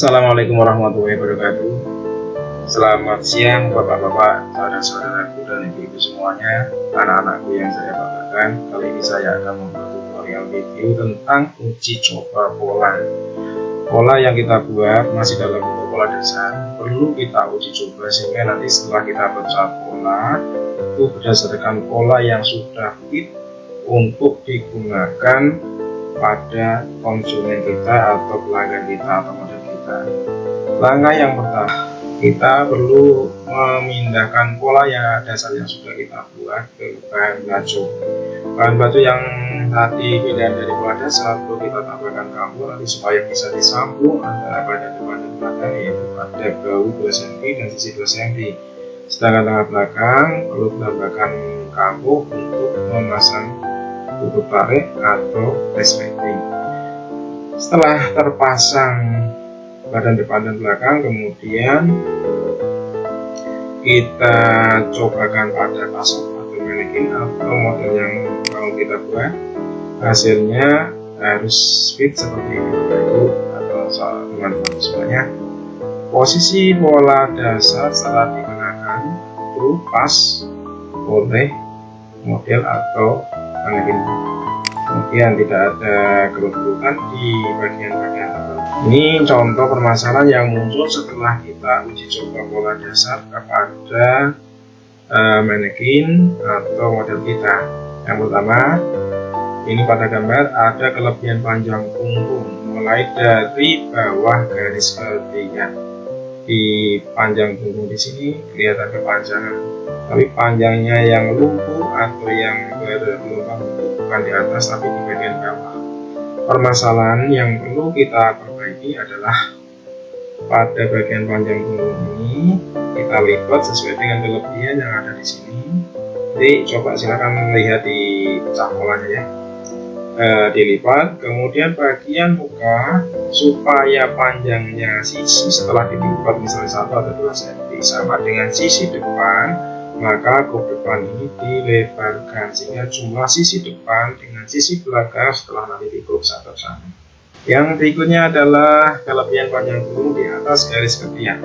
Assalamualaikum warahmatullahi wabarakatuh. Selamat siang bapak-bapak, saudara-saudaraku dan ibu-ibu semuanya, anak-anakku yang saya banggakan. Kali ini saya akan membuat tutorial video tentang uji coba pola. Pola yang kita buat masih dalam bentuk pola dasar, perlu kita uji coba sehingga nanti setelah kita baca pola itu berdasarkan pola yang sudah fit untuk digunakan pada konsumen kita atau pelanggan kita atau model kita. Langkah yang pertama, kita perlu memindahkan pola yang dasar yang sudah kita buat ke bahan baku. Bahan baku yang tadi pilihan dari pola dasar perlu kita tambahkan campur nanti supaya bisa disambung antara badan depan dan belakang, yaitu pada bahu 2 cm dan sisi 2 cm. Sedangkan tengah belakang perlu tambahkan campur untuk memasang tutup tarik atau resleting. Setelah terpasang badan depan dan belakang, kemudian kita cobakan pada pasok atau manekin atau model yang mau kita buat. Hasilnya harus fit seperti ini atau teman-teman semuanya. Posisi pola dasar setelah dikenakan itu pas oleh model atau manekin. Kemudian tidak ada kerutan di bagian-bagian tertentu. Ini contoh permasalahan yang muncul setelah kita uji coba pola dasar kepada manekin atau model kita. Yang pertama, ini pada gambar ada kelebihan panjang punggung mulai dari bawah garis ketiga. Di panjang punggung di sini kelihatan kepanjangan, tapi panjangnya yang lumpuh atau yang bergelombang bukan di atas tapi di bagian bawah. Permasalahan yang perlu kita perbaiki adalah pada bagian panjang punggung ini kita lipat sesuai dengan kelebihan yang ada di sini. Jadi coba silakan lihat di pecah polanya ya. Dilipat, kemudian bagian muka supaya panjangnya sisi setelah dilipat misalnya 1 atau 2 cm sama dengan sisi depan, maka kop depan ini dilebarkan sehingga jumlah sisi depan dengan sisi belakang setelah nanti dikop satu sama. Yang berikutnya adalah kelebihan panjang punggung di atas garis ketiak.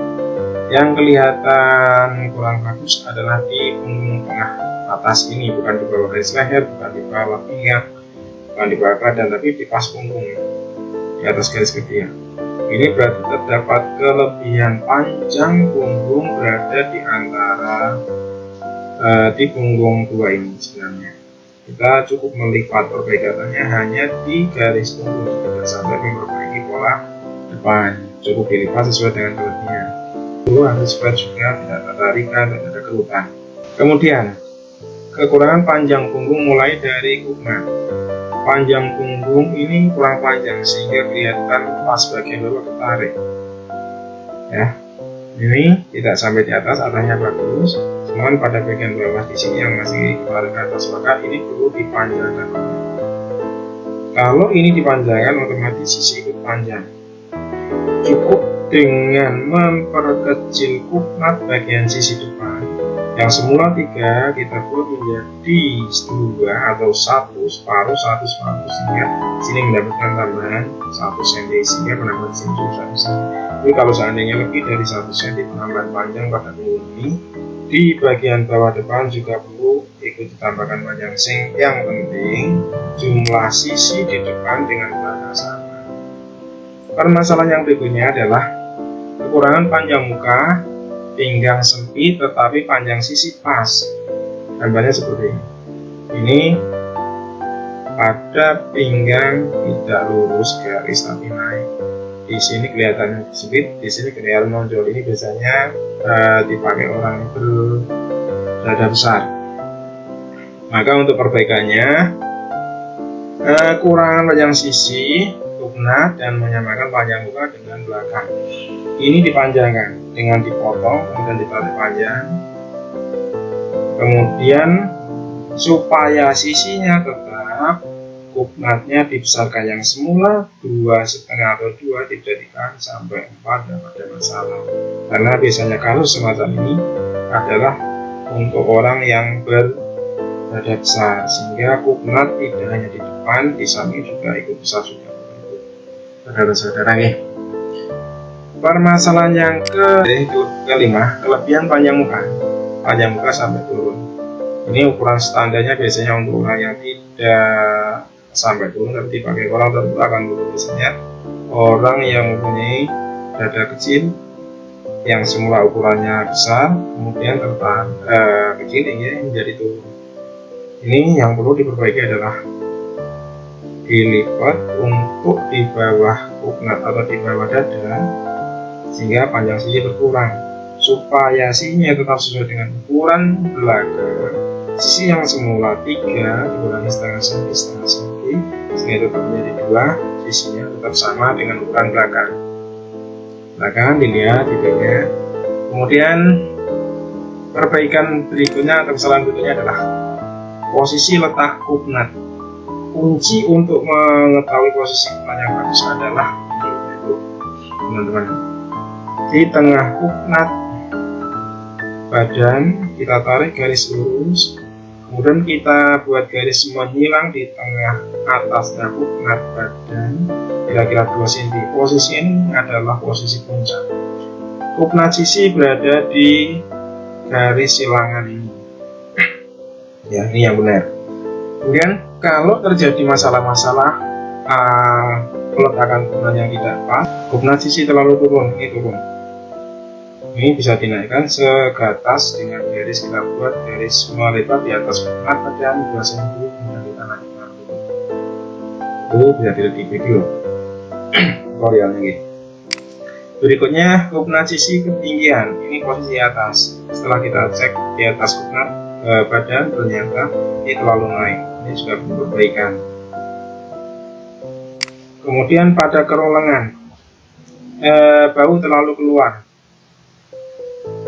Yang kelihatan kurang bagus adalah di punggung tengah atas ini, bukan di bawah garis leher, bukan di bawah pinggang, bukan di bawah badan, tapi di pas punggung di atas garis ketiak. Ini berarti terdapat kelebihan panjang punggung berada di antara di punggung 2 ini. Sebenarnya kita cukup melipat perbaikannya hanya di garis punggung, tidak sampai memperbaiki pola depan. Cukup dilipat sesuai dengan kelebihan. Itu harus square juga, tidak ada tarikan, tidak ada kerutan. Kemudian kekurangan panjang punggung mulai dari kupna. Panjang punggung ini kurang panjang sehingga kelihatan pas bagian bawah ketarik ya. Ini tidak sampai di atas, arahnya bagus, cuman pada bagian bawah di sini yang masih ketarik ke atas, maka ini perlu dipanjangkan. Kalau ini dipanjangkan otomatis sisi ikut panjang. Cukup dengan memperkecil kupnat bagian sisi depan yang semula 3 kita buat menjadi 2 atau 1 separuh sehingga sini mendapatkan tambahan 1 cm sehingga penambahan sini juga bisa. Jadi kalau seandainya lebih dari 1 cm penambahan panjang pada punggung ini, di bagian bawah depan juga perlu ikut ditambahkan panjang sing. Yang penting jumlah sisi di depan dengan belakang sama. Permasalahan yang berikutnya adalah kekurangan panjang muka, pinggang sempit tetapi panjang sisi pas. Gambarnya seperti ini. Ini pada pinggang tidak lurus garis tapi naik. Di sini kelihatan sempit, di sini kelihatan menonjol. Ini biasanya dipakai orang berdada besar. Maka untuk perbaikannya, kurangan panjang sisi, kupnat, dan menyamakan panjang muka dengan belakang. Ini dipanjangkan dengan dipotong kemudian ditarik panjang, kemudian supaya sisinya tetap, kupnatnya dibesarkan yang semula 2,5 atau 2 dijadikan sampai 4, dan ada masalah karena biasanya kasus semacam ini adalah untuk orang yang berdada besar sehingga kupnat tidak hanya di depan, di samping juga ikut besar juga. Saudara-saudara ya. Permasalahan yang kelima, kelebihan panjang muka. Panjang muka sampai turun. Ini ukuran standarnya biasanya untuk orang yang tidak sampai turun tapi dipakai orang tertentu akan turun. Biasanya orang yang mempunyai dada kecil yang semula ukurannya besar, kemudian kecil ini menjadi turun. Ini yang perlu diperbaiki adalah dilipat untuk di bawah puknat atau di bawah dada, sehingga panjang sisi berkurang supaya sisinya tetap sesuai dengan ukuran belakang. Sisi yang semula 3 dikurangi setengah senti sehingga tetap menjadi 2, sisinya tetap sama dengan ukuran belakang. Dilihat videonya. Kemudian perbaikan berikutnya atau kesalahan berikutnya adalah posisi letak puknat. Kunci untuk mengetahui posisi puknat yang bagus adalah itu, teman-teman. Di tengah puknat badan kita tarik garis lurus, kemudian kita buat garis menyilang di tengah atasnya puknat badan kira-kira 2 cm. Posisi ini adalah posisi puncak. Puknat sisi berada di garis silangan ini. Ya, ini yang benar. Kemudian kalau terjadi masalah-masalah peletakan puknat yang tidak pas, puknat sisi terlalu turun, ini bisa dinaikkan segatas dengan garis, kita buat garis melebar di atas puknat badan 2 cm, kemudian kita naikkan. Itu bisa dilihat di video tutorialnya gitu. Berikutnya puknat sisi ketinggian, ini posisi atas. Setelah kita cek di atas puknat badan ternyata ini terlalu naik, ini sudah perlu perbaikan. Kemudian pada kerong lengan, bahu terlalu keluar.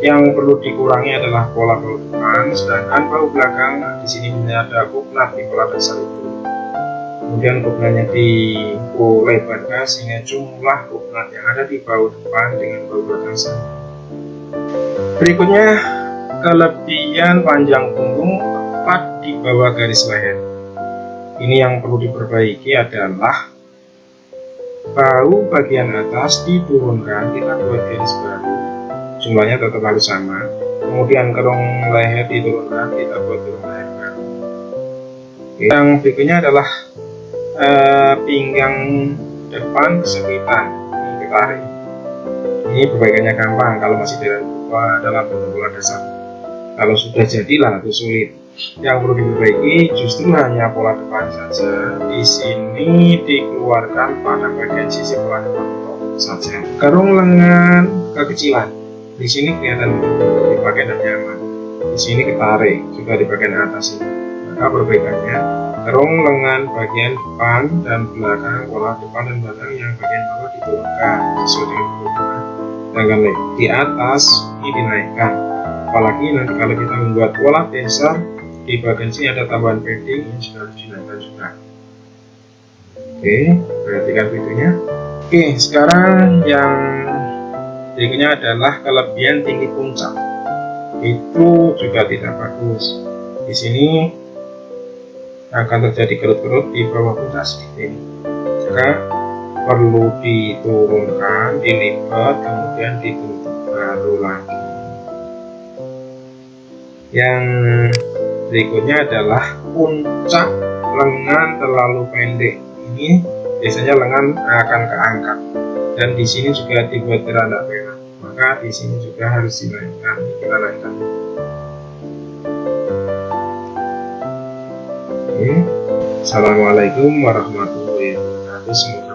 Yang perlu dikurangi adalah pola bahu depan, sedangkan bahu belakang di sini ada puknat di pola dasar itu. Kemudian puknatnya dilebarkan sehingga jumlah puknat yang ada di bahu depan dengan bahu belakang sama. Berikutnya kelebihan panjang punggung tepat di bawah garis leher. Ini yang perlu diperbaiki adalah bahu bagian atas diturunkan, kita buat garis baru, jumlahnya tetap harus sama. Kemudian kerong leher diturunkan, kita buat kerong leher baru. Yang berikutnya adalah pinggang depan kesempitan, ini ditarik. Ini perbaikannya gampang kalau masih dalam bentuk pola dasar. Kalau sudah jadilah itu sulit. Yang perlu diperbaiki justru hanya pola depan saja. Di sini dikeluarkan pada bagian sisi pola depan saja. Kerong lengan kekecilan. Di sini kelihatan dipakai dan nyaman. Di sini ketarik juga di bagian atas ini. Maka perbaikannya kerong lengan bagian depan dan belakang, pola depan dan belakang yang bagian bawah diturunkan sesuai dengan kebutuhan. Sedangkan di atas ini dinaikkan. Apalagi nanti kalau kita membuat pola dasar di bagian sini ada tambahan padding, ini sudah harus dinaikkan juga. Oke, perhatikan videonya. Oke, sekarang yang berikutnya adalah kelebihan tinggi puncak. Itu juga tidak bagus. Di sini akan terjadi kerut-kerut di bawah puncak seperti ini. Maka perlu diturunkan, dilipat, kemudian dibentuk baru lagi. Yang berikutnya adalah puncak lengan terlalu pendek. Ini biasanya lengan akan keangkat, dan di sini juga dibuat rada merah. Maka di sini juga harus dinaikkan. Kita naikkan. Oke. Assalamualaikum warahmatullahi wabarakatuh.